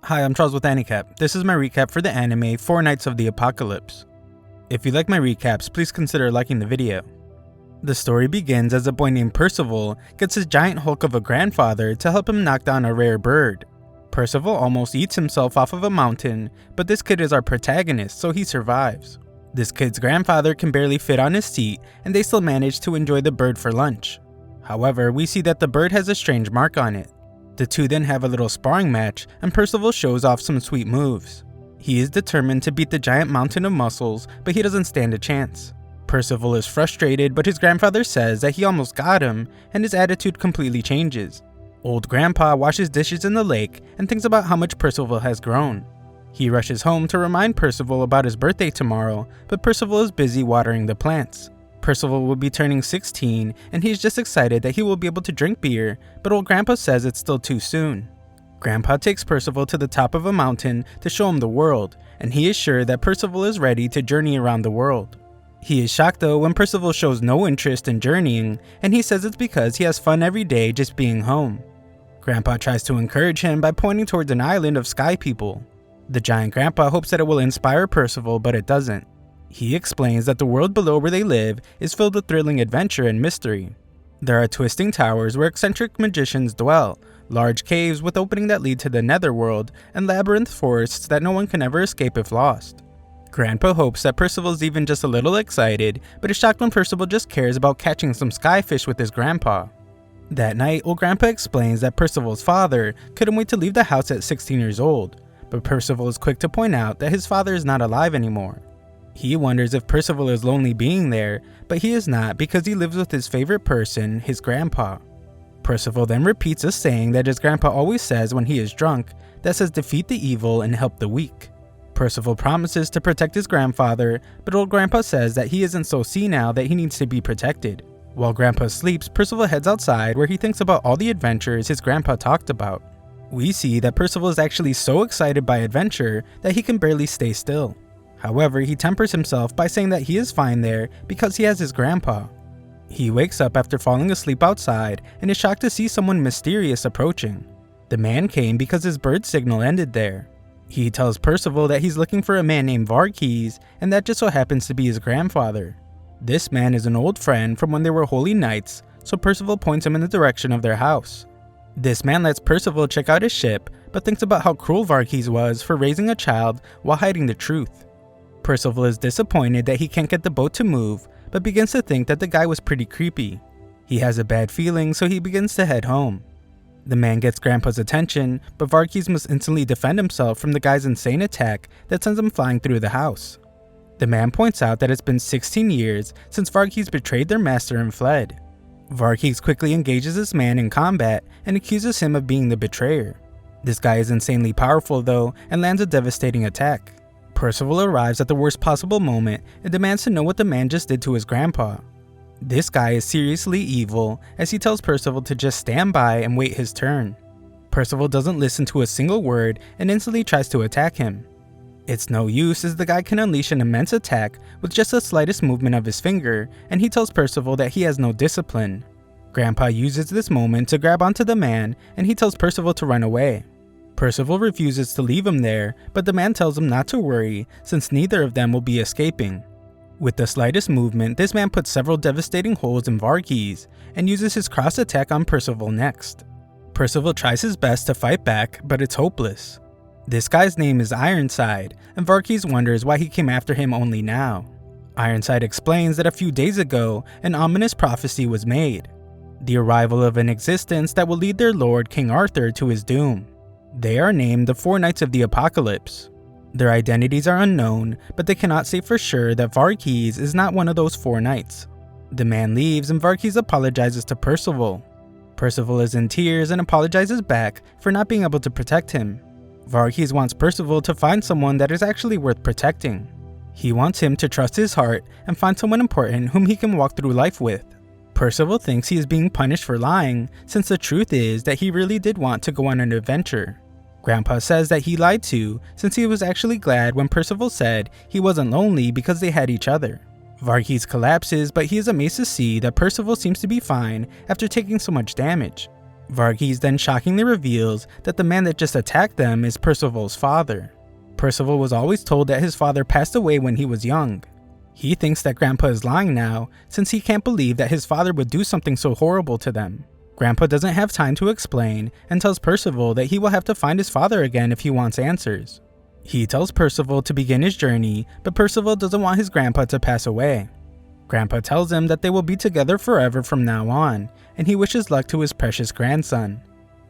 Hi, I'm Charles with AniCap. This is my recap for the anime 4 Nights of the Apocalypse. If you like my recaps, please consider liking the video. The story begins as a boy named Percival gets his giant hulk of a grandfather to help him knock down a rare bird. Percival almost eats himself off of a mountain, but this kid is our protagonist, so he survives. This kid's grandfather can barely fit on his seat, and they still manage to enjoy the bird for lunch. However, we see that the bird has a strange mark on it. The two then have a little sparring match, and Percival shows off some sweet moves. He is determined to beat the giant mountain of muscles, but he doesn't stand a chance. Percival is frustrated, but his grandfather says that he almost got him, and his attitude completely changes. Old Grandpa washes dishes in the lake and thinks about how much Percival has grown. He rushes home to remind Percival about his birthday tomorrow, but Percival is busy watering the plants. Percival will be turning 16, and he's just excited that he will be able to drink beer, but old Grandpa says it's still too soon. Grandpa takes Percival to the top of a mountain to show him the world, and he is sure that Percival is ready to journey around the world. He is shocked though when Percival shows no interest in journeying, and he says it's because he has fun every day just being home. Grandpa tries to encourage him by pointing towards an island of sky people. The giant grandpa hopes that it will inspire Percival, but it doesn't. He explains that the world below where they live is filled with thrilling adventure and mystery. There are twisting towers where eccentric magicians dwell, large caves with openings that lead to the netherworld, and labyrinth forests that no one can ever escape if lost. Grandpa hopes that Percival is even just a little excited, but is shocked when Percival just cares about catching some skyfish with his grandpa. That night, old Grandpa explains that Percival's father couldn't wait to leave the house at 16 years old, but Percival is quick to point out that his father is not alive anymore. He wonders if Percival is lonely being there, but he is not because he lives with his favorite person, his grandpa. Percival then repeats a saying that his grandpa always says when he is drunk, that says defeat the evil and help the weak. Percival promises to protect his grandfather, but old Grandpa says that he isn't so senile that he needs to be protected. While Grandpa sleeps, Percival heads outside where he thinks about all the adventures his grandpa talked about. We see that Percival is actually so excited by adventure that he can barely stay still. However, he tempers himself by saying that he is fine there because he has his grandpa. He wakes up after falling asleep outside and is shocked to see someone mysterious approaching. The man came because his bird signal ended there. He tells Percival that he's looking for a man named Varkis, and that just so happens to be his grandfather. This man is an old friend from when they were holy knights, so Percival points him in the direction of their house. This man lets Percival check out his ship, but thinks about how cruel Varkis was for raising a child while hiding the truth. Percival is disappointed that he can't get the boat to move, but begins to think that the guy was pretty creepy. He has a bad feeling, so he begins to head home. The man gets Grandpa's attention, but Varkis must instantly defend himself from the guy's insane attack that sends him flying through the house. The man points out that it's been 16 years since Varkis betrayed their master and fled. Varkis quickly engages this man in combat and accuses him of being the betrayer. This guy is insanely powerful though, and lands a devastating attack. Percival arrives at the worst possible moment and demands to know what the man just did to his grandpa. This guy is seriously evil, as he tells Percival to just stand by and wait his turn. Percival doesn't listen to a single word and instantly tries to attack him. It's no use, as the guy can unleash an immense attack with just the slightest movement of his finger, and he tells Percival that he has no discipline. Grandpa uses this moment to grab onto the man, and he tells Percival to run away. Percival refuses to leave him there, but the man tells him not to worry, since neither of them will be escaping. With the slightest movement, this man puts several devastating holes in Varkis, and uses his cross attack on Percival next. Percival tries his best to fight back, but it's hopeless. This guy's name is Ironside, and Varkis wonders why he came after him only now. Ironside explains that a few days ago, an ominous prophecy was made. The arrival of an existence that will lead their lord, King Arthur, to his doom. They are named the 4 Nights of the Apocalypse. Their identities are unknown, but they cannot say for sure that Varkis is not one of those 4 knights. The man leaves and Varkis apologizes to Percival. Percival is in tears and apologizes back for not being able to protect him. Varkis wants Percival to find someone that is actually worth protecting. He wants him to trust his heart and find someone important whom he can walk through life with. Percival thinks he is being punished for lying, since the truth is that he really did want to go on an adventure. Grandpa says that he lied too, since he was actually glad when Percival said he wasn't lonely because they had each other. Varkis collapses, but he is amazed to see that Percival seems to be fine after taking so much damage. Varghese then shockingly reveals that the man that just attacked them is Percival's father. Percival was always told that his father passed away when he was young. He thinks that Grandpa is lying now, since he can't believe that his father would do something so horrible to them. Grandpa doesn't have time to explain and tells Percival that he will have to find his father again if he wants answers. He tells Percival to begin his journey, but Percival doesn't want his grandpa to pass away. Grandpa tells him that they will be together forever from now on, and he wishes luck to his precious grandson.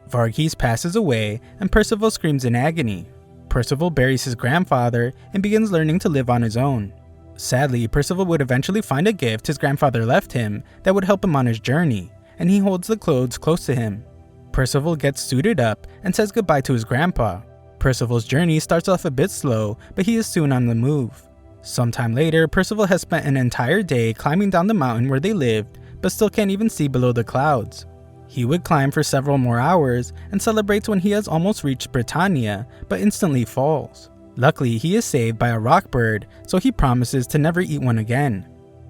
Varghese passes away, and Percival screams in agony. Percival buries his grandfather and begins learning to live on his own. Sadly, Percival would eventually find a gift his grandfather left him that would help him on his journey, and he holds the clothes close to him. Percival gets suited up and says goodbye to his grandpa. Percival's journey starts off a bit slow, but he is soon on the move. Sometime later, Percival has spent an entire day climbing down the mountain where they lived, but still can't even see below the clouds. He would climb for several more hours and celebrates when he has almost reached Britannia, but instantly falls. Luckily, he is saved by a rock bird, so he promises to never eat one again.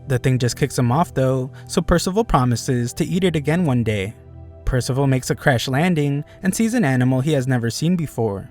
The thing just kicks him off though, so Percival promises to eat it again one day. Percival makes a crash landing and sees an animal he has never seen before.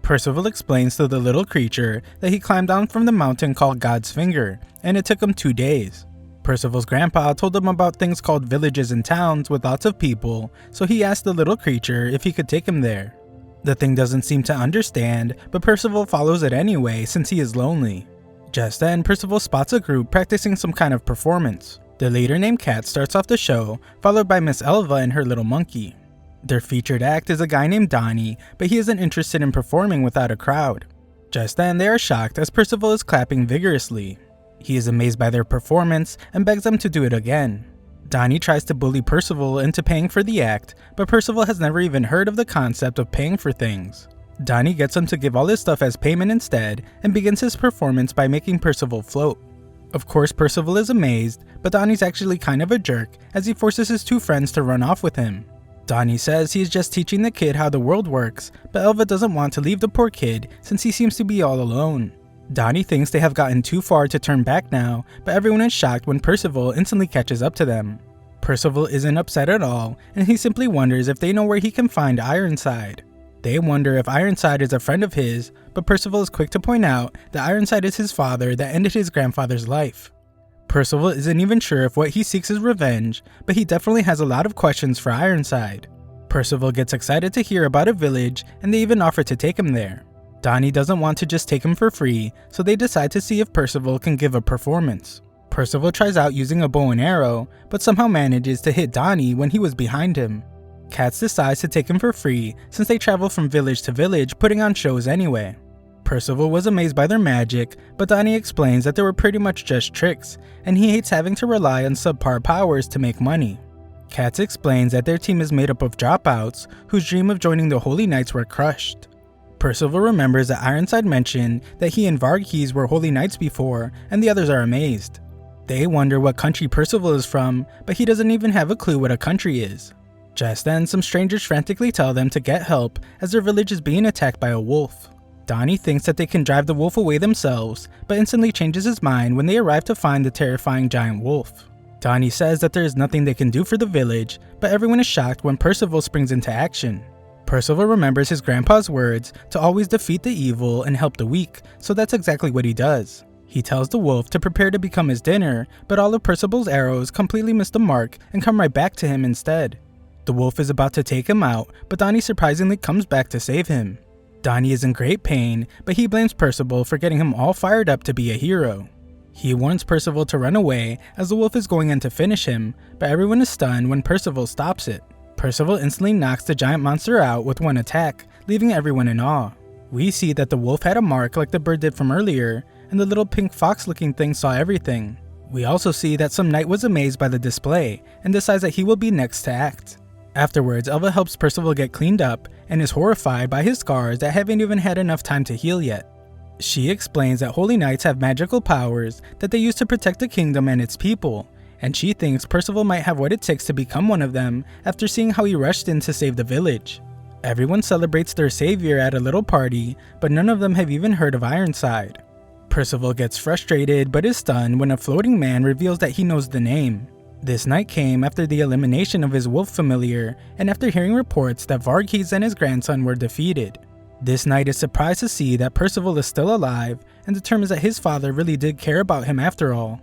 Percival explains to the little creature that he climbed down from the mountain called God's Finger, and it took him 2 days. Percival's grandpa told him about things called villages and towns with lots of people, so he asked the little creature if he could take him there. The thing doesn't seem to understand, but Percival follows it anyway since he is lonely. Just then, Percival spots a group practicing some kind of performance. The leader named Cat starts off the show, followed by Miss Elva and her little monkey. Their featured act is a guy named Donnie, but he isn't interested in performing without a crowd. Just then, they are shocked as Percival is clapping vigorously. He is amazed by their performance and begs them to do it again. Donnie tries to bully Percival into paying for the act, but Percival has never even heard of the concept of paying for things. Donnie gets him to give all his stuff as payment instead and begins his performance by making Percival float. Of course, Percival is amazed, but Donnie's actually kind of a jerk as he forces his 2 friends to run off with him. Donnie says he is just teaching the kid how the world works, but Elva doesn't want to leave the poor kid since he seems to be all alone. Donnie thinks they have gotten too far to turn back now, but everyone is shocked when Percival instantly catches up to them. Percival isn't upset at all, and he simply wonders if they know where he can find Ironside. They wonder if Ironside is a friend of his, but Percival is quick to point out that Ironside is his father that ended his grandfather's life. Percival isn't even sure if what he seeks is revenge, but he definitely has a lot of questions for Ironside. Percival gets excited to hear about a village, and they even offer to take him there. Donnie doesn't want to just take him for free, so they decide to see if Percival can give a performance. Percival tries out using a bow and arrow, but somehow manages to hit Donnie when he was behind him. Katz decides to take him for free since they travel from village to village putting on shows anyway. Percival was amazed by their magic, but Donnie explains that they were pretty much just tricks, and he hates having to rely on subpar powers to make money. Katz explains that their team is made up of dropouts whose dream of joining the Holy Knights were crushed. Percival remembers that Ironside mentioned that he and Varghese were Holy Knights before, and the others are amazed. They wonder what country Percival is from, but he doesn't even have a clue what a country is. Just then, some strangers frantically tell them to get help as their village is being attacked by a wolf. Donnie thinks that they can drive the wolf away themselves, but instantly changes his mind when they arrive to find the terrifying giant wolf. Donnie says that there is nothing they can do for the village, but everyone is shocked when Percival springs into action. Percival remembers his grandpa's words to always defeat the evil and help the weak, so that's exactly what he does. He tells the wolf to prepare to become his dinner, but all of Percival's arrows completely miss the mark and come right back to him instead. The wolf is about to take him out, but Donnie surprisingly comes back to save him. Donnie is in great pain, but he blames Percival for getting him all fired up to be a hero. He warns Percival to run away as the wolf is going in to finish him, but everyone is stunned when Percival stops it. Percival instantly knocks the giant monster out with one attack, leaving everyone in awe. We see that the wolf had a mark like the bird did from earlier, and the little pink fox looking thing saw everything. We also see that some knight was amazed by the display and decides that he will be next to act. Afterwards, Elva helps Percival get cleaned up and is horrified by his scars that haven't even had enough time to heal yet. She explains that Holy Knights have magical powers that they use to protect the kingdom and its people, and she thinks Percival might have what it takes to become one of them after seeing how he rushed in to save the village. Everyone celebrates their savior at a little party, but none of them have even heard of Ironside. Percival gets frustrated but is stunned when a floating man reveals that he knows the name. This night came after the elimination of his wolf familiar and after hearing reports that Varghese and his grandson were defeated. This knight is surprised to see that Percival is still alive and determines that his father really did care about him after all.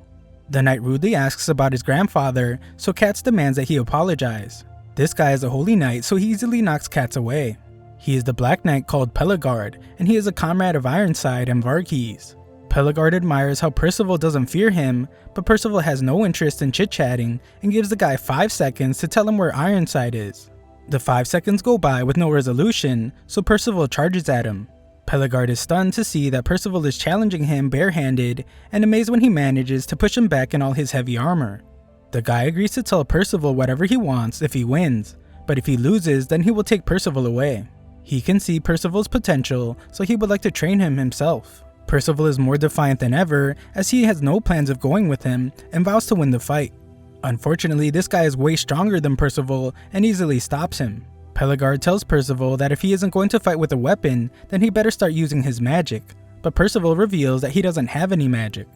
The knight rudely asks about his grandfather, so Katz demands that he apologize. This guy is a holy knight, so he easily knocks Katz away. He is the Black Knight called Pelegard, and he is a comrade of Ironside and Varghese. Pelegard admires how Percival doesn't fear him, but Percival has no interest in chit-chatting and gives the guy 5 seconds to tell him where Ironside is. The 5 seconds go by with no resolution, so Percival charges at him. Pelegard is stunned to see that Percival is challenging him barehanded and amazed when he manages to push him back in all his heavy armor. The guy agrees to tell Percival whatever he wants if he wins, but if he loses then he will take Percival away. He can see Percival's potential, so he would like to train him himself. Percival is more defiant than ever as he has no plans of going with him and vows to win the fight. Unfortunately, this guy is way stronger than Percival and easily stops him. Pelegard tells Percival that if he isn't going to fight with a weapon, then he better start using his magic, but Percival reveals that he doesn't have any magic.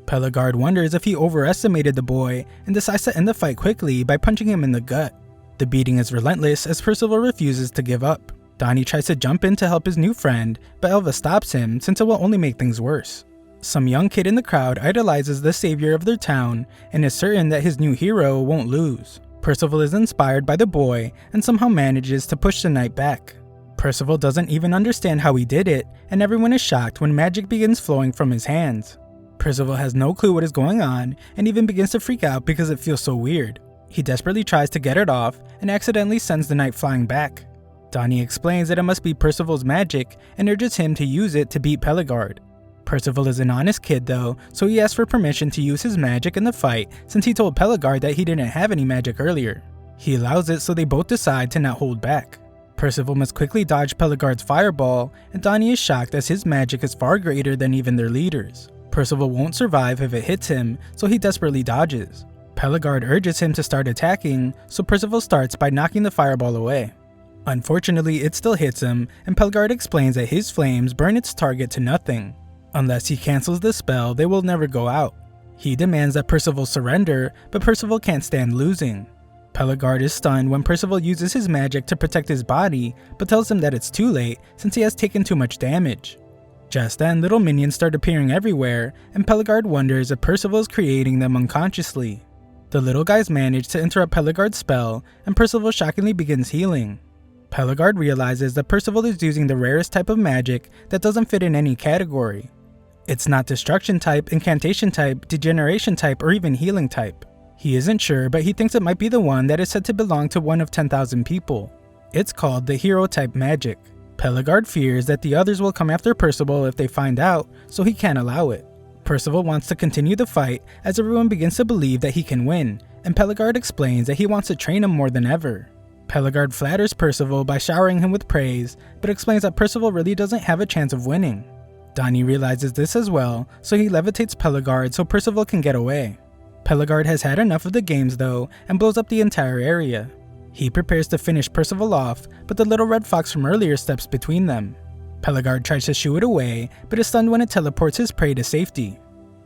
Pelegard wonders if he overestimated the boy and decides to end the fight quickly by punching him in the gut. The beating is relentless as Percival refuses to give up. Donnie tries to jump in to help his new friend, but Elva stops him since it will only make things worse. Some young kid in the crowd idolizes the savior of their town and is certain that his new hero won't lose. Percival is inspired by the boy and somehow manages to push the knight back. Percival doesn't even understand how he did it, and everyone is shocked when magic begins flowing from his hands. Percival has no clue what is going on and even begins to freak out because it feels so weird. He desperately tries to get it off and accidentally sends the knight flying back. Donnie explains that it must be Percival's magic and urges him to use it to beat Pelegard. Percival is an honest kid though, so he asks for permission to use his magic in the fight since he told Pelegard that he didn't have any magic earlier. He allows it, so they both decide to not hold back. Percival must quickly dodge Pelegard's fireball, and Donnie is shocked as his magic is far greater than even their leaders. Percival won't survive if it hits him, so he desperately dodges. Pelegard urges him to start attacking, so Percival starts by knocking the fireball away. Unfortunately, it still hits him, and Pelegard explains that his flames burn its target to nothing. Unless he cancels the spell, they will never go out. He demands that Percival surrender, but Percival can't stand losing. Pelegard is stunned when Percival uses his magic to protect his body, but tells him that it's too late since he has taken too much damage. Just then, little minions start appearing everywhere, and Pelegard wonders if Percival is creating them unconsciously. The little guys manage to interrupt Pelegard's spell, and Percival shockingly begins healing. Pelegard realizes that Percival is using the rarest type of magic that doesn't fit in any category. It's not destruction type, incantation type, degeneration type, or even healing type. He isn't sure, but he thinks it might be the one that is said to belong to one of 10,000 people. It's called the hero type magic. Pelegard fears that the others will come after Percival if they find out, so he can't allow it. Percival wants to continue the fight as everyone begins to believe that he can win, and Pelegard explains that he wants to train him more than ever. Pelegard flatters Percival by showering him with praise, but explains that Percival really doesn't have a chance of winning. Donnie realizes this as well, so he levitates Pelegard so Percival can get away. Pelegard has had enough of the games though, and blows up the entire area. He prepares to finish Percival off, but the little red fox from earlier steps between them. Pelegard tries to shoo it away, but is stunned when it teleports his prey to safety.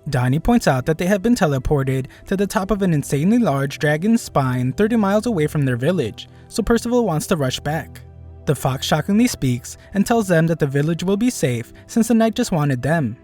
Donnie points out that they have been teleported to the top of an insanely large dragon's spine 30 miles away from their village, so Percival wants to rush back. The fox shockingly speaks and tells them that the village will be safe since the knight just wanted them.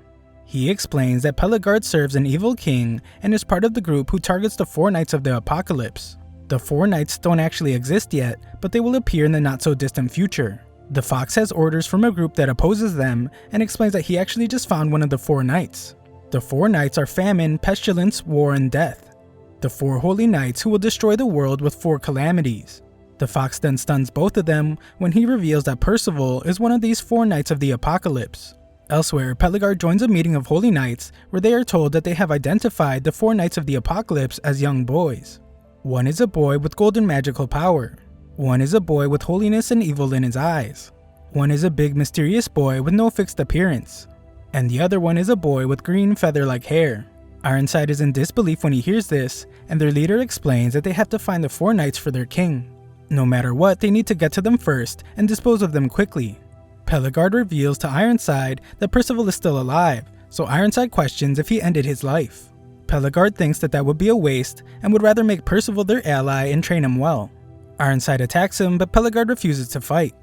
He explains that Pelegard serves an evil king and is part of the group who targets the 4 knights of the apocalypse. The 4 knights don't actually exist yet, but they will appear in the not so distant future. The fox has orders from a group that opposes them and explains that he actually just found one of the 4 knights. The 4 knights are famine, pestilence, war, and death. The 4 holy knights who will destroy the world with 4 calamities. The fox then stuns both of them when he reveals that Percival is one of these 4 knights of the apocalypse. Elsewhere, Pelegard joins a meeting of holy knights where they are told that they have identified the 4 knights of the apocalypse as young boys. One is a boy with golden magical power. One is a boy with holiness and evil in his eyes. One is a big mysterious boy with no fixed appearance. And the other one is a boy with green feather-like hair. Ironside is in disbelief when he hears this, and their leader explains that they have to find the 4 knights for their king. No matter what, they need to get to them first and dispose of them quickly. Pelegard reveals to Ironside that Percival is still alive, so Ironside questions if he ended his life. Pelagard thinks that would be a waste and would rather make Percival their ally and train him well. Ironside attacks him, but Pelagard refuses to fight.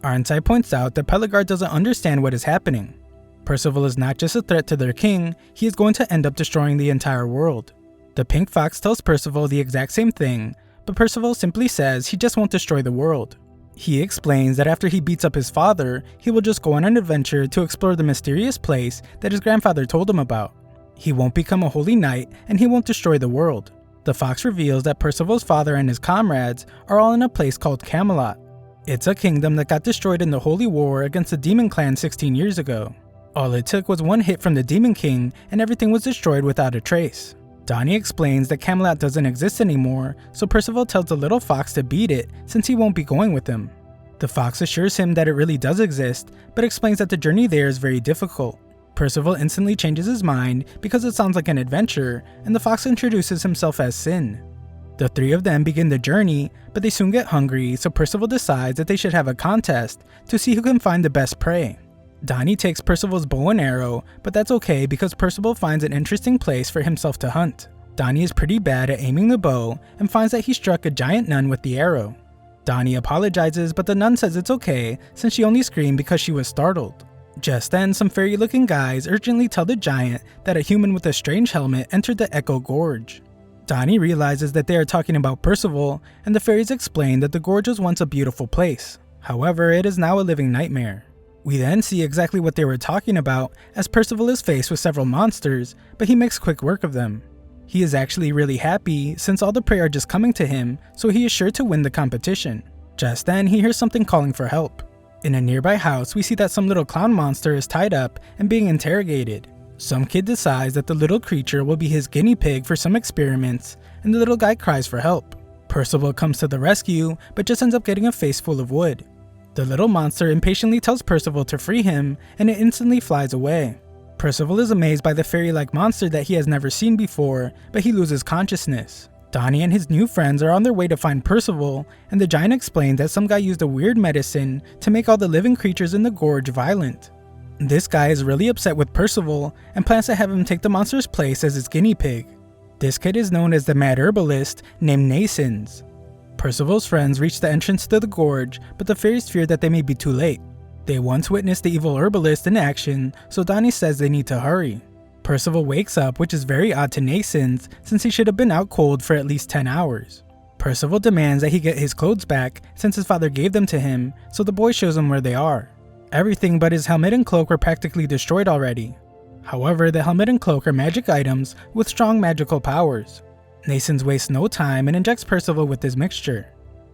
Ironside points out that Pelagard doesn't understand what is happening. Percival is not just a threat to their king, he is going to end up destroying the entire world. The pink fox tells Percival the exact same thing, but Percival simply says he just won't destroy the world. He explains that after he beats up his father, he will just go on an adventure to explore the mysterious place that his grandfather told him about. He won't become a holy knight, and he won't destroy the world. The fox reveals that Percival's father and his comrades are all in a place called Camelot. It's a kingdom that got destroyed in the Holy War against the Demon Clan 16 years ago. All it took was one hit from the Demon King, and everything was destroyed without a trace. Donnie explains that Camelot doesn't exist anymore, so Percival tells the little fox to beat it since he won't be going with him. The fox assures him that it really does exist, but explains that the journey there is very difficult. Percival instantly changes his mind because it sounds like an adventure, and the fox introduces himself as Sin. The three of them begin the journey, but they soon get hungry, so Percival decides that they should have a contest to see who can find the best prey. Donnie takes Percival's bow and arrow, but that's okay because Percival finds an interesting place for himself to hunt. Donnie is pretty bad at aiming the bow and finds that he struck a giant nun with the arrow. Donnie apologizes, but the nun says it's okay since she only screamed because she was startled. Just then, some fairy-looking guys urgently tell the giant that a human with a strange helmet entered the Echo Gorge. Donnie realizes that they are talking about Percival, and the fairies explain that the gorge was once a beautiful place. However, it is now a living nightmare. We then see exactly what they were talking about as Percival is faced with several monsters, but he makes quick work of them. He is actually really happy since all the prey are just coming to him, so he is sure to win the competition. Just then, he hears something calling for help. In a nearby house, we see that some little clown monster is tied up and being interrogated. Some kid decides that the little creature will be his guinea pig for some experiments, and the little guy cries for help. Percival comes to the rescue, but just ends up getting a face full of wood. The little monster impatiently tells Percival to free him, and it instantly flies away. Percival is amazed by the fairy-like monster that he has never seen before, but he loses consciousness. Donnie and his new friends are on their way to find Percival, and the giant explains that some guy used a weird medicine to make all the living creatures in the gorge violent. This guy is really upset with Percival and plans to have him take the monster's place as his guinea pig. This kid is known as the mad herbalist named Nasons. Percival's friends reach the entrance to the gorge, but the fairies fear that they may be too late. They once witnessed the evil herbalist in action, so Donnie says they need to hurry. Percival wakes up, which is very odd to Nasons since he should have been out cold for at least 10 hours. Percival demands that he get his clothes back since his father gave them to him, so the boy shows him where they are. Everything but his helmet and cloak were practically destroyed already. However, the helmet and cloak are magic items with strong magical powers. Nasons wastes no time and injects Percival with this mixture.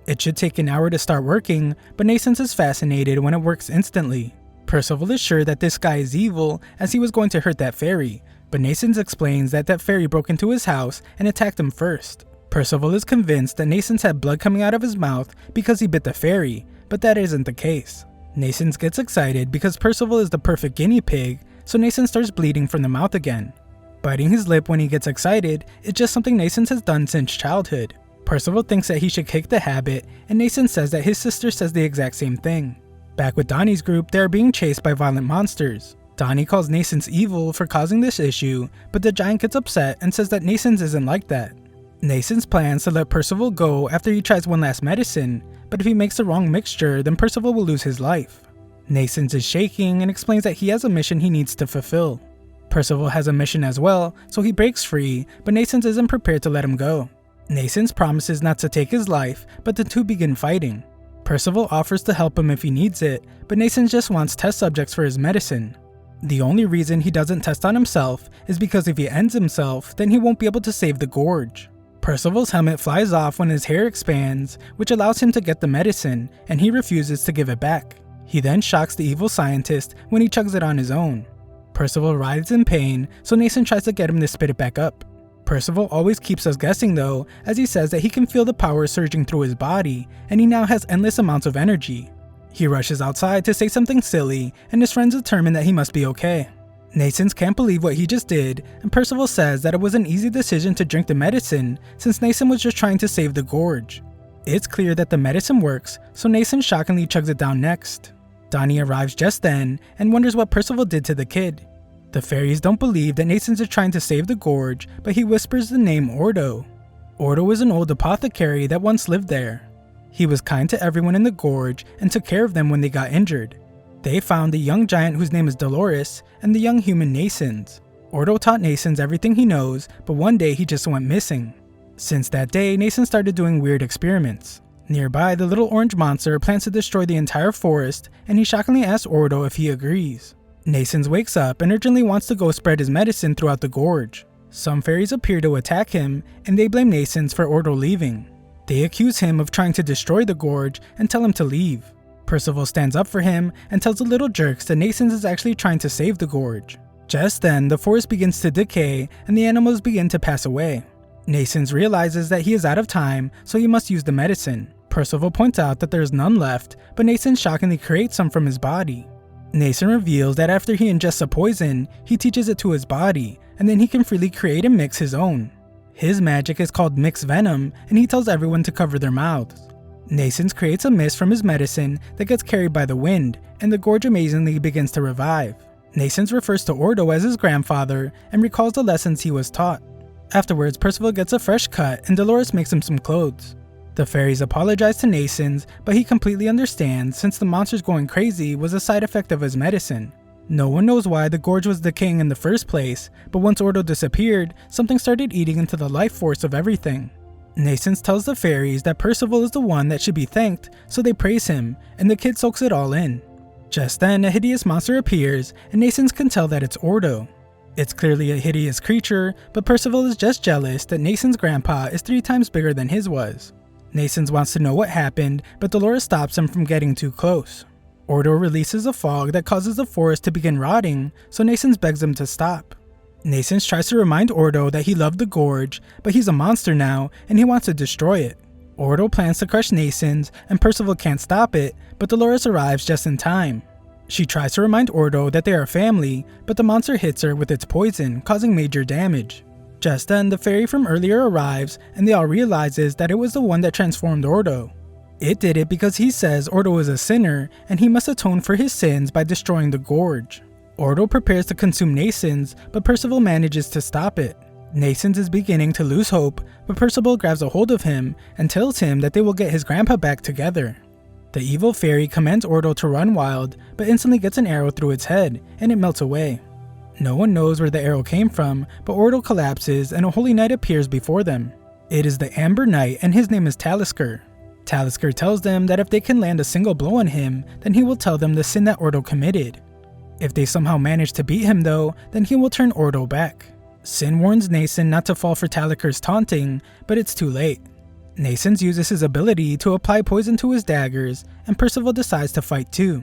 It should take an hour to start working, but Nasons is fascinated when it works instantly. Percival is sure that this guy is evil as he was going to hurt that fairy, but Nasons explains that that fairy broke into his house and attacked him first. Percival is convinced that Nasons had blood coming out of his mouth because he bit the fairy, but that isn't the case. Nasons gets excited because Percival is the perfect guinea pig, so Nasons starts bleeding from the mouth again. Biting his lip when he gets excited is just something Nasons has done since childhood. Percival thinks that he should kick the habit, and Nasons says that his sister says the exact same thing. Back with Donnie's group, they are being chased by violent monsters. Donnie calls Nasons evil for causing this issue, but the giant gets upset and says that Nasons isn't like that. Nasons plans to let Percival go after he tries one last medicine, but if he makes the wrong mixture, then Percival will lose his life. Nasons is shaking and explains that he has a mission he needs to fulfill. Percival has a mission as well, so he breaks free, but Nasons isn't prepared to let him go. Nasons promises not to take his life, but the two begin fighting. Percival offers to help him if he needs it, but Nasons just wants test subjects for his medicine. The only reason he doesn't test on himself is because if he ends himself, then he won't be able to save the gorge. Percival's helmet flies off when his hair expands, which allows him to get the medicine, and he refuses to give it back. He then shocks the evil scientist when he chugs it on his own. Percival writhes in pain, so Nasons tries to get him to spit it back up. Percival always keeps us guessing though, as he says that he can feel the power surging through his body, and he now has endless amounts of energy. He rushes outside to say something silly, and his friends determine that he must be okay. Nasons can't believe what he just did, and Percival says that it was an easy decision to drink the medicine, since Nasons was just trying to save the gorge. It's clear that the medicine works, so Nasons shockingly chugs it down next. Donnie arrives just then, and wonders what Percival did to the kid. The fairies don't believe that Nasons is trying to save the gorge, but he whispers the name Ordo. Ordo is an old apothecary that once lived there. He was kind to everyone in the gorge and took care of them when they got injured. They found the young giant whose name is Dolores and the young human Nasons. Ordo taught Nasons everything he knows, but one day he just went missing. Since that day, Nason started doing weird experiments. Nearby, the little orange monster plans to destroy the entire forest, and he shockingly asks Ordo if he agrees. Nasons wakes up and urgently wants to go spread his medicine throughout the gorge. Some fairies appear to attack him, and they blame Nasons for Ordo leaving. They accuse him of trying to destroy the gorge and tell him to leave. Percival stands up for him and tells the little jerks that Nasons is actually trying to save the gorge. Just then, the forest begins to decay and the animals begin to pass away. Nasons realizes that he is out of time, so he must use the medicine. Percival points out that there is none left, but Nason shockingly creates some from his body. Nason reveals that after he ingests a poison, he teaches it to his body, and then he can freely create and mix his own. His magic is called Mix Venom, and he tells everyone to cover their mouths. Nasons creates a mist from his medicine that gets carried by the wind, and the gorge amazingly begins to revive. Nasons refers to Ordo as his grandfather and recalls the lessons he was taught. Afterwards, Percival gets a fresh cut and Dolores makes him some clothes. The fairies apologize to Nasons, but he completely understands since the monsters going crazy was a side effect of his medicine. No one knows why the gorge was decaying in the first place, but once Ordo disappeared, something started eating into the life force of everything. Nasons tells the fairies that Percival is the one that should be thanked, so they praise him, and the kid soaks it all in. Just then, a hideous monster appears, and Nasons can tell that it's Ordo. It's clearly a hideous creature, but Percival is just jealous that Nasons' grandpa is 3 times bigger than his was. Nasons wants to know what happened, but Dolores stops him from getting too close. Ordo releases a fog that causes the forest to begin rotting, so Nasons begs him to stop. Nasons tries to remind Ordo that he loved the gorge, but he's a monster now, and he wants to destroy it. Ordo plans to crush Nasons, and Percival can't stop it, but Dolores arrives just in time. She tries to remind Ordo that they are family, but the monster hits her with its poison, causing major damage. Just then, the fairy from earlier arrives, and they all realizes that it was the one that transformed Ordo. It did it because he says Ordo is a sinner, and he must atone for his sins by destroying the gorge. Ordo prepares to consume Nasons, but Percival manages to stop it. Nasons is beginning to lose hope, but Percival grabs a hold of him and tells him that they will get his grandpa back together. The evil fairy commands Ordo to run wild, but instantly gets an arrow through its head, and it melts away. No one knows where the arrow came from, but Ordo collapses and a holy knight appears before them. It is the Amber Knight, and his name is Talisker. Talisker tells them that if they can land a single blow on him, then he will tell them the sin that Ordo committed. If they somehow manage to beat him though, then he will turn Ordo back. Sin warns Nason not to fall for Talisker's taunting, but it's too late. Nasons uses his ability to apply poison to his daggers, and Percival decides to fight too.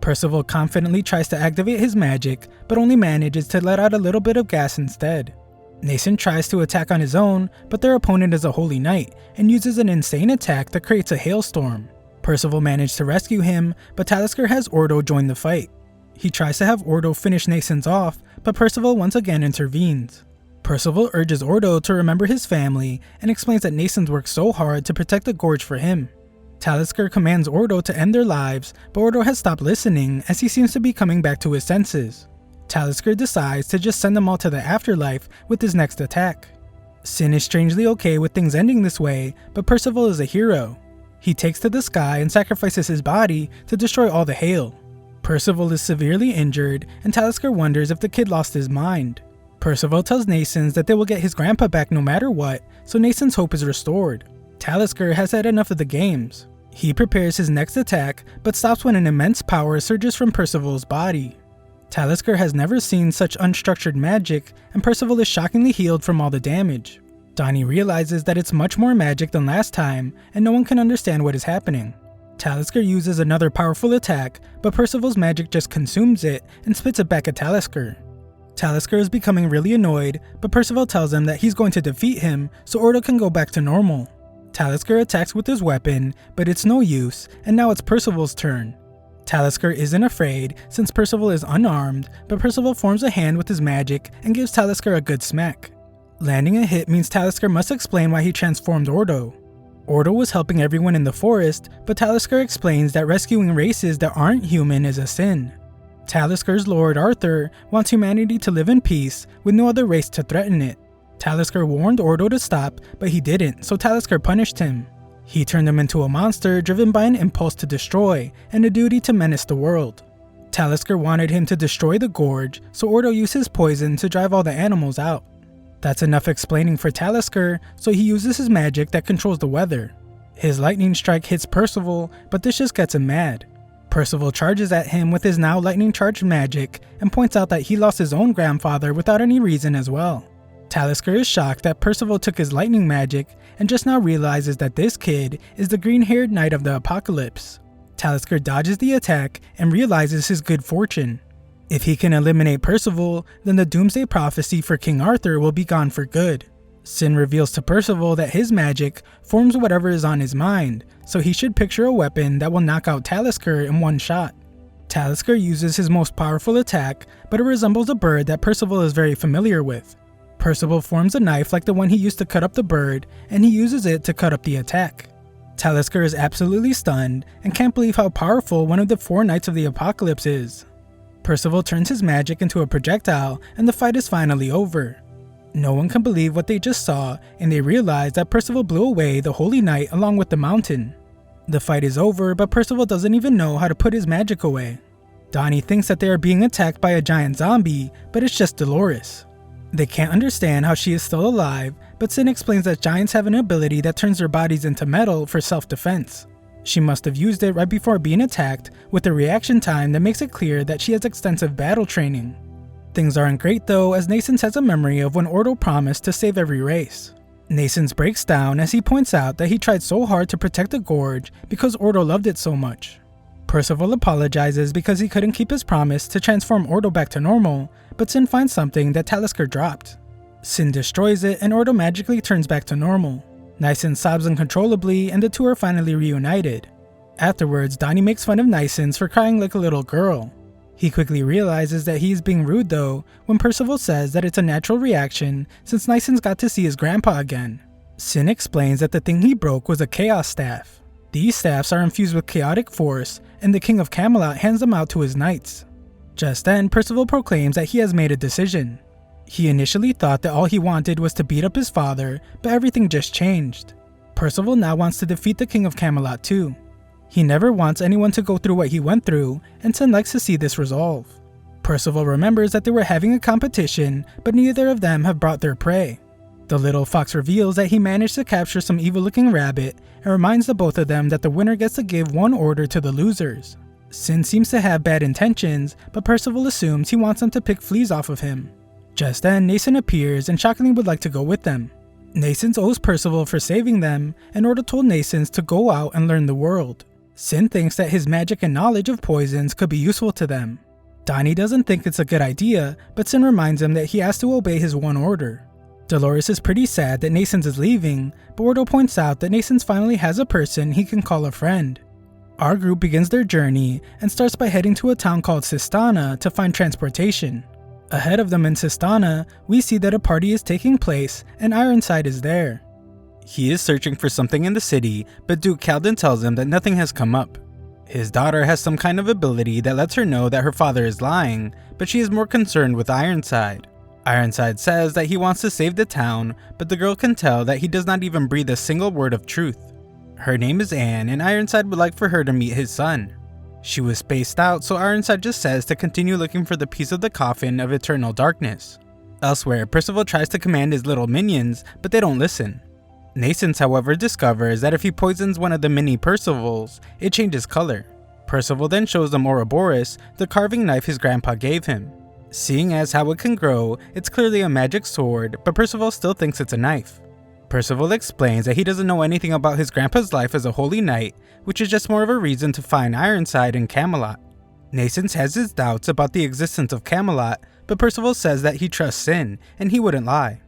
Percival confidently tries to activate his magic, but only manages to let out a little bit of gas instead. Nason tries to attack on his own, but their opponent is a holy knight, and uses an insane attack that creates a hailstorm. Percival managed to rescue him, but Talisker has Ordo join the fight. He tries to have Ordo finish Nasons off, but Percival once again intervenes. Percival urges Ordo to remember his family, and explains that Nasons worked so hard to protect the gorge for him. Talisker commands Ordo to end their lives, but Ordo has stopped listening as he seems to be coming back to his senses. Talisker decides to just send them all to the afterlife with his next attack. Sin is strangely okay with things ending this way, but Percival is a hero. He takes to the sky and sacrifices his body to destroy all the hail. Percival is severely injured, and Talisker wonders if the kid lost his mind. Percival tells Nasons that they will get his grandpa back no matter what, so Nasons' hope is restored. Talisker has had enough of the games. He prepares his next attack, but stops when an immense power surges from Percival's body. Talisker has never seen such unstructured magic, and Percival is shockingly healed from all the damage. Donnie realizes that it's much more magic than last time, and no one can understand what is happening. Talisker uses another powerful attack, but Percival's magic just consumes it and spits it back at Talisker. Talisker is becoming really annoyed, but Percival tells him that he's going to defeat him so Ordo can go back to normal. Talisker attacks with his weapon, but it's no use, and now it's Percival's turn. Talisker isn't afraid since Percival is unarmed, but Percival forms a hand with his magic and gives Talisker a good smack. Landing a hit means Talisker must explain why he transformed Ordo. Ordo was helping everyone in the forest, but Talisker explains that rescuing races that aren't human is a sin. Taliscar's Lord Arthur wants humanity to live in peace with no other race to threaten it. Taliscar warned Ordo to stop, but he didn't, so Taliscar punished him. He turned him into a monster driven by an impulse to destroy and a duty to menace the world. Taliscar wanted him to destroy the gorge, so Ordo used his poison to drive all the animals out. That's enough explaining for Taliscar, so he uses his magic that controls the weather. His lightning strike hits Percival, but this just gets him mad. Percival charges at him with his now lightning charged magic and points out that he lost his own grandfather without any reason as well. Taliscar is shocked that Percival took his lightning magic and just now realizes that this kid is the green-haired knight of the apocalypse. Taliscar dodges the attack and realizes his good fortune. If he can eliminate Percival, then the doomsday prophecy for King Arthur will be gone for good. Sin reveals to Percival that his magic forms whatever is on his mind, so he should picture a weapon that will knock out Taliscar in one shot. Taliscar uses his most powerful attack, but it resembles a bird that Percival is very familiar with. Percival forms a knife like the one he used to cut up the bird, and he uses it to cut up the attack. Taliscar is absolutely stunned and can't believe how powerful one of the 4 Knights of the Apocalypse is. Percival turns his magic into a projectile and the fight is finally over. No one can believe what they just saw, and they realize that Percival blew away the Holy Knight along with the mountain. The fight is over, but Percival doesn't even know how to put his magic away. Donnie thinks that they are being attacked by a giant zombie, but it's just Dolores. They can't understand how she is still alive, but Sin explains that giants have an ability that turns their bodies into metal for self-defense. She must have used it right before being attacked, with a reaction time that makes it clear that she has extensive battle training. Things aren't great though, as Nascens has a memory of when Ordo promised to save every race. Nascens breaks down as he points out that he tried so hard to protect the gorge because Ordo loved it so much. Percival apologizes because he couldn't keep his promise to transform Ordo back to normal, but Sin finds something that Taliscar dropped. Sin destroys it and Ordo magically turns back to normal. Nascens sobs uncontrollably and the two are finally reunited. Afterwards, Donnie makes fun of Nascens for crying like a little girl. He quickly realizes that he is being rude though, when Percival says that it's a natural reaction since Nascens got to see his grandpa again. Sin explains that the thing he broke was a chaos staff. These staffs are infused with chaotic force, and the King of Camelot hands them out to his knights. Just then, Percival proclaims that he has made a decision. He initially thought that all he wanted was to beat up his father, but everything just changed. Percival now wants to defeat the King of Camelot too. He never wants anyone to go through what he went through, and Sin likes to see this resolve. Percival remembers that they were having a competition, but neither of them have brought their prey. The little fox reveals that he managed to capture some evil-looking rabbit and reminds the both of them that the winner gets to give one order to the losers. Sin seems to have bad intentions, but Percival assumes he wants them to pick fleas off of him. Just then, Nascens appears and shockingly would like to go with them. Nascens owes Percival for saving them, and Ordo told Nascens to go out and learn the world. Sin thinks that his magic and knowledge of poisons could be useful to them. Donnie doesn't think it's a good idea, but Sin reminds him that he has to obey his one order. Dolores is pretty sad that Nascens is leaving, but Ordo points out that Nascens finally has a person he can call a friend. Our group begins their journey and starts by heading to a town called Sistana to find transportation. Ahead of them in Sistana, we see that a party is taking place and Ironside is there. He is searching for something in the city, but Duke Calden tells him that nothing has come up. His daughter has some kind of ability that lets her know that her father is lying, but she is more concerned with Ironside. Ironside says that he wants to save the town, but the girl can tell that he does not even breathe a single word of truth. Her name is Anne, and Ironside would like for her to meet his son. She was spaced out, so Ironside just says to continue looking for the piece of the coffin of eternal darkness. Elsewhere, Percival tries to command his little minions, but they don't listen. Nascens, however, discovers that if he poisons one of the mini Percivals, it changes color. Percival then shows them Ouroboros, the carving knife his grandpa gave him. Seeing as how it can grow, it's clearly a magic sword, but Percival still thinks it's a knife. Percival explains that he doesn't know anything about his grandpa's life as a holy knight, which is just more of a reason to find Ironside in Camelot. Nascens has his doubts about the existence of Camelot, but Percival says that he trusts Sin, and he wouldn't lie.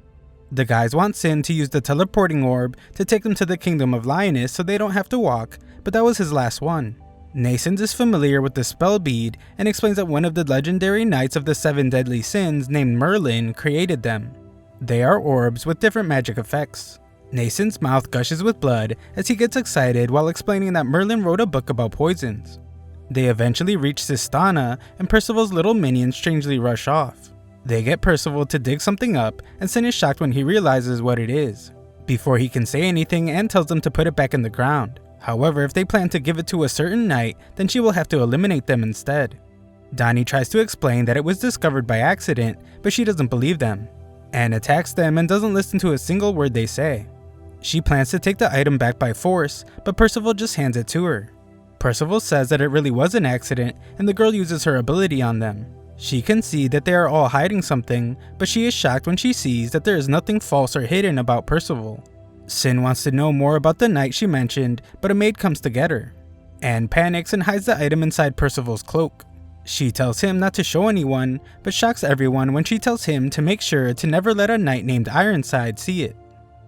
The guys want Sin to use the teleporting orb to take them to the kingdom of Lioness so they don't have to walk, but that was his last one. Nascens is familiar with the spell bead and explains that one of the legendary knights of the 7 deadly sins named Merlin created them. They are orbs with different magic effects. Nascens' mouth gushes with blood as he gets excited while explaining that Merlin wrote a book about poisons. They eventually reach Sistana, and Percival's little minions strangely rush off. They get Percival to dig something up, and Sin is shocked when he realizes what it is. Before he can say anything, Anne tells them to put it back in the ground. However, if they plan to give it to a certain knight, then she will have to eliminate them instead. Donnie tries to explain that it was discovered by accident, but she doesn't believe them. Anne attacks them and doesn't listen to a single word they say. She plans to take the item back by force, but Percival just hands it to her. Percival says that it really was an accident, and the girl uses her ability on them. She can see that they are all hiding something, but she is shocked when she sees that there is nothing false or hidden about Percival. Sin wants to know more about the knight she mentioned, but a maid comes to get her. Anne panics and hides the item inside Percival's cloak. She tells him not to show anyone, but shocks everyone when she tells him to make sure to never let a knight named Ironside see it.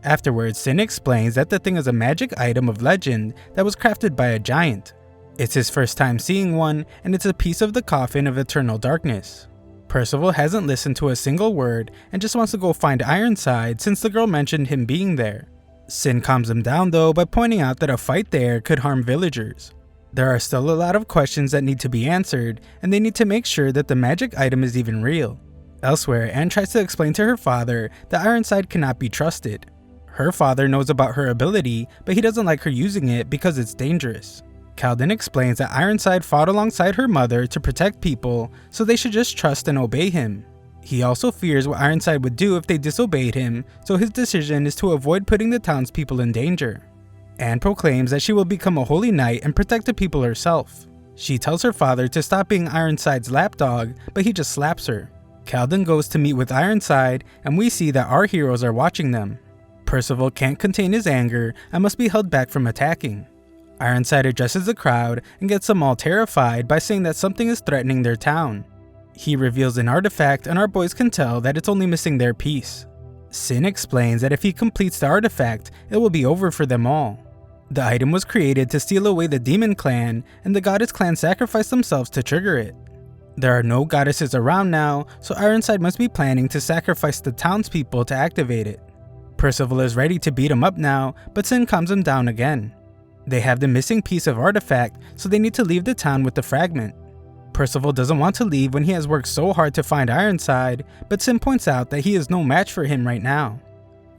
Afterwards, Sin explains that the thing is a magic item of legend that was crafted by a giant. It's his first time seeing one, and it's a piece of the coffin of eternal darkness. Percival hasn't listened to a single word and just wants to go find Ironside since the girl mentioned him being there. Sin calms him down though by pointing out that a fight there could harm villagers. There are still a lot of questions that need to be answered, and they need to make sure that the magic item is even real. Elsewhere, Anne tries to explain to her father that Ironside cannot be trusted. Her father knows about her ability, but he doesn't like her using it because it's dangerous. Calden explains that Ironside fought alongside her mother to protect people, so they should just trust and obey him. He also fears what Ironside would do if they disobeyed him, so his decision is to avoid putting the townspeople in danger. Anne proclaims that she will become a holy knight and protect the people herself. She tells her father to stop being Ironside's lapdog, but he just slaps her. Calden goes to meet with Ironside, and we see that our heroes are watching them. Percival can't contain his anger and must be held back from attacking. Ironside addresses the crowd and gets them all terrified by saying that something is threatening their town. He reveals an artifact, and our boys can tell that it's only missing their piece. Sin explains that if he completes the artifact, it will be over for them all. The item was created to steal away the demon clan, and the goddess clan sacrificed themselves to trigger it. There are no goddesses around now, so Ironside must be planning to sacrifice the townspeople to activate it. Percival is ready to beat him up now, but Sin calms him down again. They have the missing piece of artifact, so they need to leave the town with the fragment. Percival doesn't want to leave when he has worked so hard to find Ironside, but Sin points out that he is no match for him right now.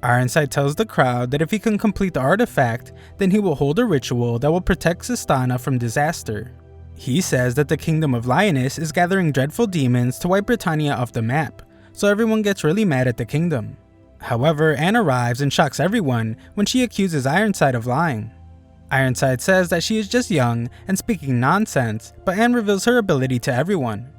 Ironside tells the crowd that if he can complete the artifact, then he will hold a ritual that will protect Sistana from disaster. He says that the kingdom of Lioness is gathering dreadful demons to wipe Britannia off the map, so everyone gets really mad at the kingdom. However, Anne arrives and shocks everyone when she accuses Ironside of lying. Ironside says that she is just young and speaking nonsense, but Anne reveals her ability to everyone.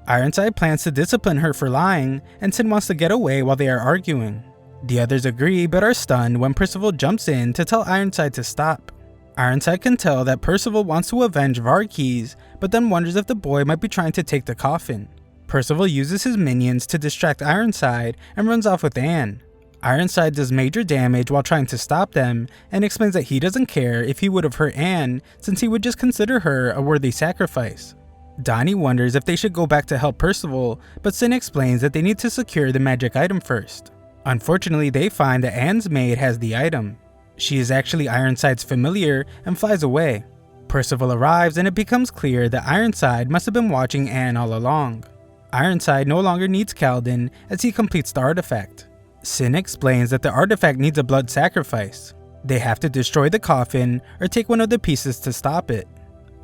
Ironside plans to discipline her for lying, and Sin wants to get away while they are arguing. The others agree but are stunned when Percival jumps in to tell Ironside to stop. Ironside can tell that Percival wants to avenge Varkeys, but then wonders if the boy might be trying to take the coffin. Percival uses his minions to distract Ironside and runs off with Anne. Ironside does major damage while trying to stop them, and explains that he doesn't care if he would have hurt Anne, since he would just consider her a worthy sacrifice. Donnie wonders if they should go back to help Percival, but Sin explains that they need to secure the magic item first. Unfortunately, they find that Anne's maid has the item. She is actually Ironside's familiar and flies away. Percival arrives and it becomes clear that Ironside must have been watching Anne all along. Ironside no longer needs Calden as he completes the artifact. Sin explains that the artifact needs a blood sacrifice. They have to destroy the coffin or take one of the pieces to stop it.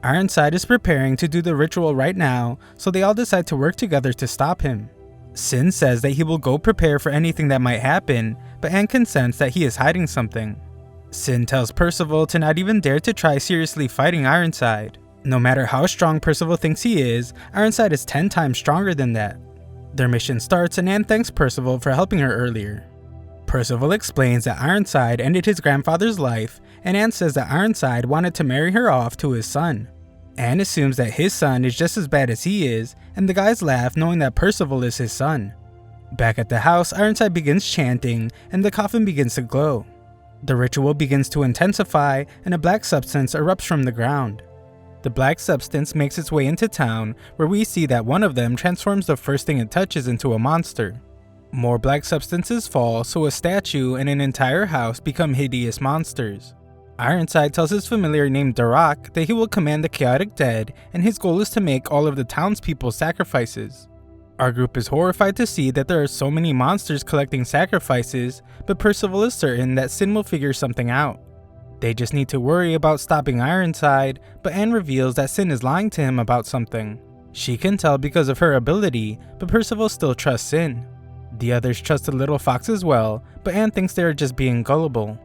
Ironside is preparing to do the ritual right now, so they all decide to work together to stop him. Sin says that he will go prepare for anything that might happen, but Anne can sense that he is hiding something. Sin tells Percival to not even dare to try seriously fighting Ironside. No matter how strong Percival thinks he is, Ironside is 10 times stronger than that. Their mission starts and Anne thanks Percival for helping her earlier. Percival explains that Ironside ended his grandfather's life, and Anne says that Ironside wanted to marry her off to his son. Anne assumes that his son is just as bad as he is, and the guys laugh knowing that Percival is his son. Back at the house, Ironside begins chanting, and the coffin begins to glow. The ritual begins to intensify, and a black substance erupts from the ground. The black substance makes its way into town, where we see that one of them transforms the first thing it touches into a monster. More black substances fall, so a statue and an entire house become hideous monsters. Ironside tells his familiar named Darak that he will command the chaotic dead, and his goal is to make all of the townspeople sacrifices. Our group is horrified to see that there are so many monsters collecting sacrifices, but Percival is certain that Sin will figure something out. They just need to worry about stopping Ironside, but Anne reveals that Sin is lying to him about something. She can tell because of her ability, but Percival still trusts Sin. The others trust the little fox as well, but Anne thinks they are just being gullible.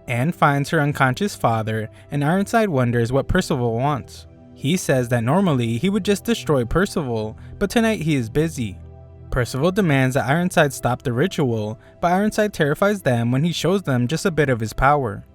Anne finds her unconscious father, and Ironside wonders what Percival wants. He says that normally he would just destroy Percival, but tonight he is busy. Percival demands that Ironside stop the ritual, but Ironside terrifies them when he shows them just a bit of his power.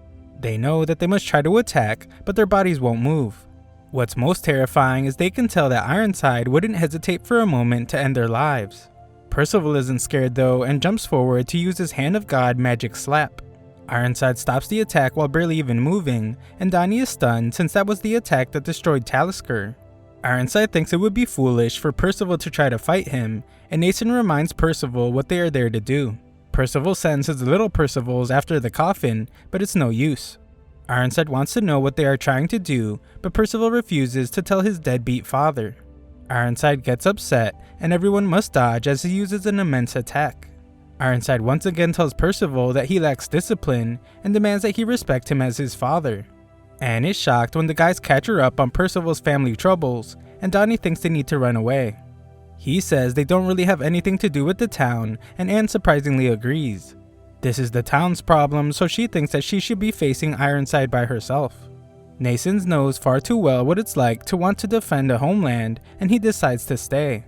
They know that they must try to attack, but their bodies won't move. What's most terrifying is they can tell that Ironside wouldn't hesitate for a moment to end their lives. Percival isn't scared though and jumps forward to use his Hand of God magic slap. Ironside stops the attack while barely even moving, and Donnie is stunned since that was the attack that destroyed Talisker. Ironside thinks it would be foolish for Percival to try to fight him, and Nathan reminds Percival what they are there to do. Percival sends his little Percivals after the coffin, but it's no use. Ironside wants to know what they are trying to do, but Percival refuses to tell his deadbeat father. Ironside gets upset, and everyone must dodge as he uses an immense attack. Ironside once again tells Percival that he lacks discipline and demands that he respect him as his father. Anne is shocked when the guys catch her up on Percival's family troubles, and Donnie thinks they need to run away. He says they don't really have anything to do with the town, and Anne surprisingly agrees. This is the town's problem, so she thinks that she should be facing Ironside by herself. Nathan knows far too well what it's like to want to defend a homeland, and he decides to stay.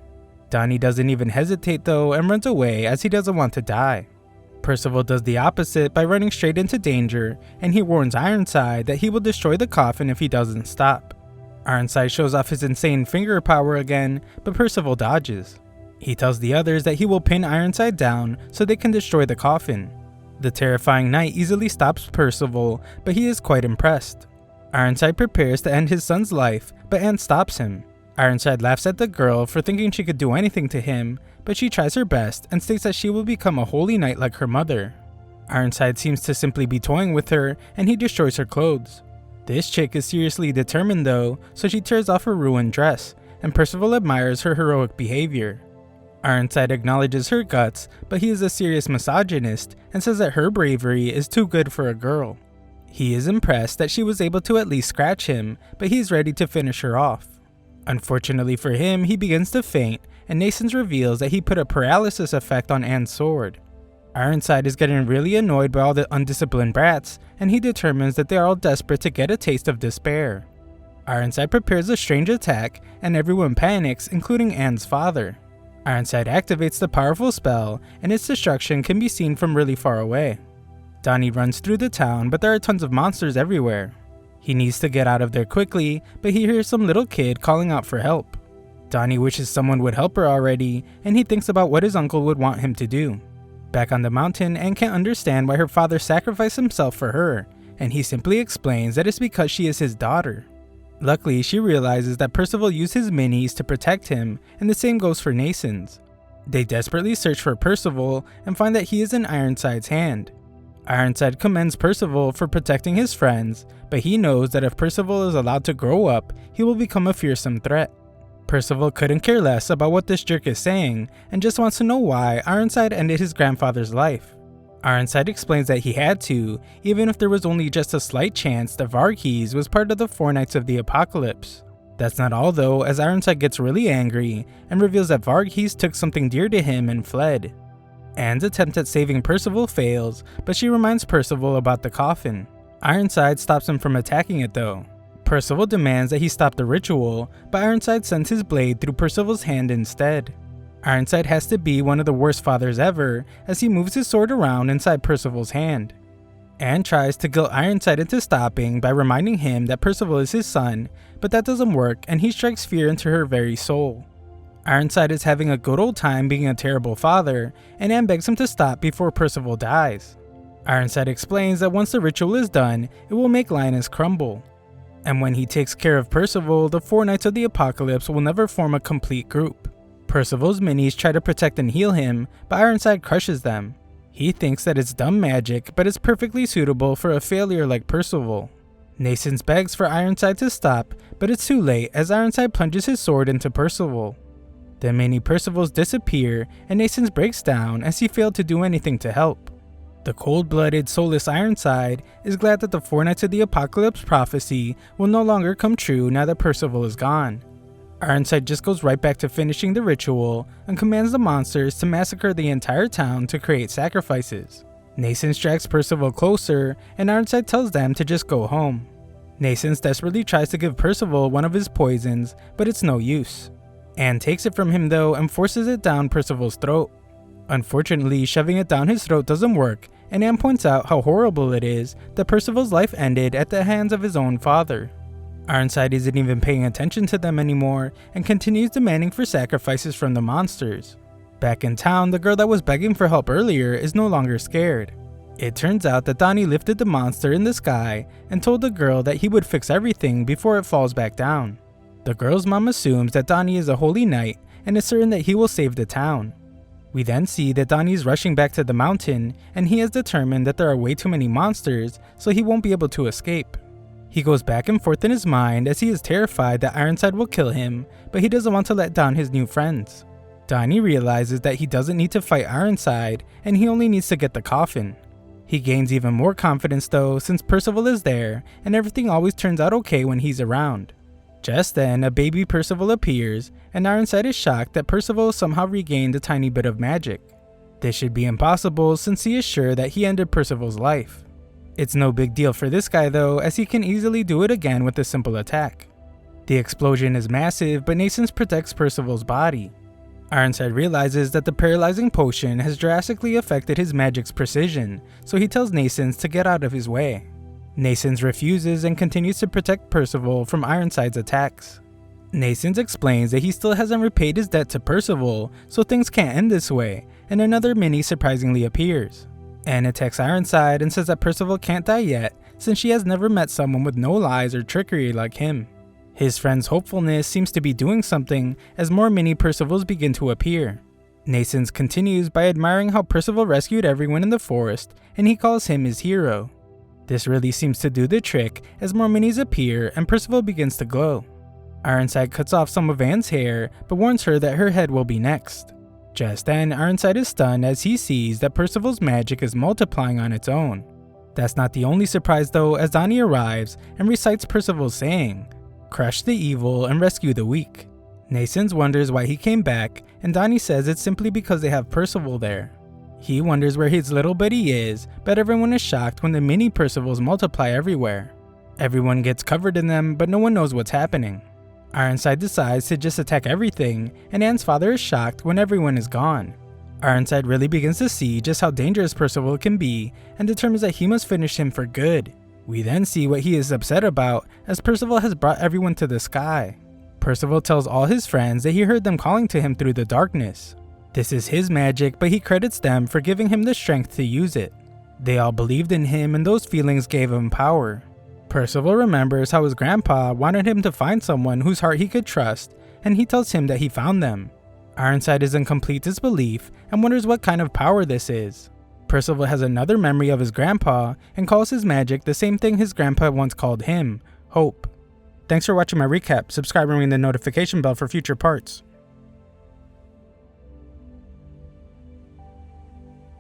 Donnie doesn't even hesitate though and runs away as he doesn't want to die. Percival does the opposite by running straight into danger, and he warns Ironside that he will destroy the coffin if he doesn't stop. Ironside shows off his insane finger power again, but Percival dodges. He tells the others that he will pin Ironside down so they can destroy the coffin. The terrifying knight easily stops Percival, but he is quite impressed. Ironside prepares to end his son's life, but Anne stops him. Ironside laughs at the girl for thinking she could do anything to him, but she tries her best and states that she will become a holy knight like her mother. Ironside seems to simply be toying with her, and he destroys her clothes. This chick is seriously determined though, so she tears off her ruined dress, and Percival admires her heroic behavior. Ironside acknowledges her guts, but he is a serious misogynist and says that her bravery is too good for a girl. He is impressed that she was able to at least scratch him, but he's ready to finish her off. Unfortunately for him, he begins to faint, and Nathan reveals that he put a paralysis effect on Anne's sword. Ironside is getting really annoyed by all the undisciplined brats, and he determines that they are all desperate to get a taste of despair. Ironside prepares a strange attack, and everyone panics, including Anne's father. Ironside activates the powerful spell, and its destruction can be seen from really far away. Donnie runs through the town, but there are tons of monsters everywhere. He needs to get out of there quickly, but he hears some little kid calling out for help. Donnie wishes someone would help her already, and he thinks about what his uncle would want him to do. Back on the mountain, Anne can't understand why her father sacrificed himself for her, and he simply explains that it's because she is his daughter. Luckily, she realizes that Percival used his minis to protect him, and the same goes for Nason's. They desperately search for Percival and find that he is in Ironside's hand. Ironside commends Percival for protecting his friends, but he knows that if Percival is allowed to grow up, he will become a fearsome threat. Percival couldn't care less about what this jerk is saying, and just wants to know why Ironside ended his grandfather's life. Ironside explains that he had to, even if there was only just a slight chance that Varghese was part of the Four Knights of the Apocalypse. That's not all though, as Ironside gets really angry, and reveals that Varghese took something dear to him and fled. Anne's attempt at saving Percival fails, but she reminds Percival about the coffin. Ironside stops him from attacking it though. Percival demands that he stop the ritual, but Ironside sends his blade through Percival's hand instead. Ironside has to be one of the worst fathers ever, as he moves his sword around inside Percival's hand. Anne tries to guilt Ironside into stopping by reminding him that Percival is his son, but that doesn't work and he strikes fear into her very soul. Ironside is having a good old time being a terrible father, and Anne begs him to stop before Percival dies. Ironside explains that once the ritual is done, it will make Linus crumble. And when he takes care of Percival, the Four Knights of the Apocalypse will never form a complete group. Percival's minis try to protect and heal him, but Ironside crushes them. He thinks that it's dumb magic, but it's perfectly suitable for a failure like Percival. Nascens begs for Ironside to stop, but it's too late as Ironside plunges his sword into Percival. The mini Percivals disappear and Nascens breaks down as he failed to do anything to help. The cold-blooded, soulless Ironside is glad that the 4 Nights of the Apocalypse prophecy will no longer come true now that Percival is gone. Ironside just goes right back to finishing the ritual and commands the monsters to massacre the entire town to create sacrifices. Nascens drags Percival closer and Ironside tells them to just go home. Nascens desperately tries to give Percival one of his poisons, but it's no use. Anne takes it from him though and forces it down Percival's throat. Unfortunately, shoving it down his throat doesn't work, and Anne points out how horrible it is that Percival's life ended at the hands of his own father. Ironside isn't even paying attention to them anymore and continues demanding for sacrifices from the monsters. Back in town, the girl that was begging for help earlier is no longer scared. It turns out that Donnie lifted the monster in the sky and told the girl that he would fix everything before it falls back down. The girl's mom assumes that Donnie is a holy knight and is certain that he will save the town. We then see that Donnie is rushing back to the mountain and he has determined that there are way too many monsters, so he won't be able to escape. He goes back and forth in his mind as he is terrified that Ironside will kill him, but he doesn't want to let down his new friends. Donnie realizes that he doesn't need to fight Ironside and he only needs to get the coffin. He gains even more confidence though since Percival is there and everything always turns out okay when he's around. Just then, a baby Percival appears, and Ironside is shocked that Percival somehow regained a tiny bit of magic. This should be impossible since he is sure that he ended Percival's life. It's no big deal for this guy though, as he can easily do it again with a simple attack. The explosion is massive, but Nascens protects Percival's body. Ironside realizes that the paralyzing potion has drastically affected his magic's precision, so he tells Nascens to get out of his way. Nascens refuses and continues to protect Percival from Ironside's attacks. Nascens explains that he still hasn't repaid his debt to Percival, so things can't end this way, and another mini surprisingly appears. Anne attacks Ironside and says that Percival can't die yet, since she has never met someone with no lies or trickery like him. His friend's hopefulness seems to be doing something as more mini Percivals begin to appear. Nascens continues by admiring how Percival rescued everyone in the forest, and he calls him his hero. This really seems to do the trick as more minis appear and Percival begins to glow. Ironside cuts off some of Anne's hair but warns her that her head will be next. Just then, Ironside is stunned as he sees that Percival's magic is multiplying on its own. That's not the only surprise though, as Donnie arrives and recites Percival's saying, "Crush the evil and rescue the weak." Nascens wonders why he came back, and Donnie says it's simply because they have Percival there. He wonders where his little buddy is, but everyone is shocked when the mini Percivals multiply everywhere. Everyone gets covered in them, but no one knows what's happening. Ironside decides to just attack everything, and Anne's father is shocked when everyone is gone. Ironside really begins to see just how dangerous Percival can be, and determines that he must finish him for good. We then see what he is upset about, as Percival has brought everyone to the sky. Percival tells all his friends that he heard them calling to him through the darkness. This is his magic, but he credits them for giving him the strength to use it. They all believed in him and those feelings gave him power. Percival remembers how his grandpa wanted him to find someone whose heart he could trust, and he tells him that he found them. Ironside is in complete disbelief and wonders what kind of power this is. Percival has another memory of his grandpa and calls his magic the same thing his grandpa once called him, hope. Thanks for watching my recap. Subscribe and ring the notification bell for future parts.